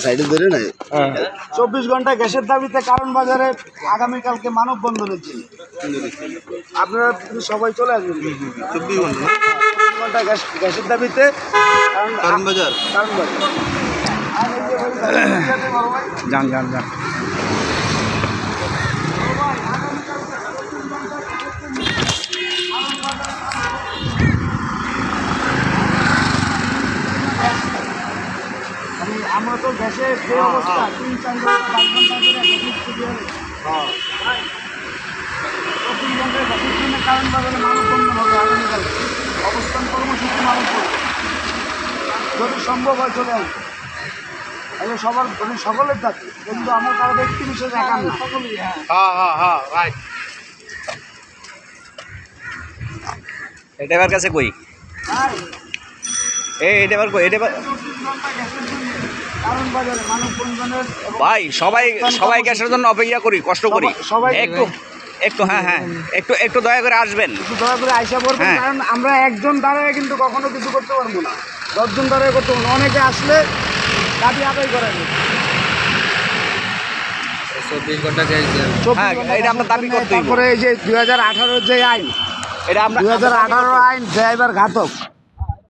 সাইডে ধরে নাই 24 ঘন্টা গ্যাসের দাবিতে কারণ বাজারে আগামীকালকে মানববন্ধনের ছিল। আপনারা সবাই চলে আসবেন। 24 ঘন্টা গ্যাসের দাবিতে কারণ বাজার যান যান যান। আমরা তো গ্যাসের যে অবস্থা 3-4 ঘন্টা 5 ঘন্টা ধরে গ্যাসের ছুটি হবে। 24 ঘন্টায় গ্যাসের জন্য কারণ বাজারে মানববন্ধন হবে আগামীকাল। অবস্থান কর্মসূচি পালন করবে। যদি সম্ভব হয় চলে আসবে। তাহলে সবার মানে সকলের দাবি, কিন্তু আমার কারো ব্যক্তি বিশেষ একা না। রাইট। এটা এবার কাছে কই এটা এবার কই এটা কারণ বাজারে মানববন্ধনের ভাই সবাই সবাই গ্যাসের জন্য অপেক্ষা করি, কষ্ট করি। সবাই একটু একটু হ্যাঁ হ্যাঁ একটু একটু দয়া করে আসবেন। একটু দয়া করে আইসা পড়বেন, হ্যাঁ। কারণ আমরা একজন দাঁড়ায় কিন্তু কখনো কিছু করতে পারবো না। 10 জন দাঁড়ায় করতে পারবো না। অনেকে আসলে দাবি আদায় করেন। 24 ঘন্টা গ্যাস দেন। হ্যাঁ, এটা আমরা দাবি করতেই হবে। তারপরে এই যে 2018 যে আইন, এটা আমরা 2018 আইন ড্রাইভার ঘাতক।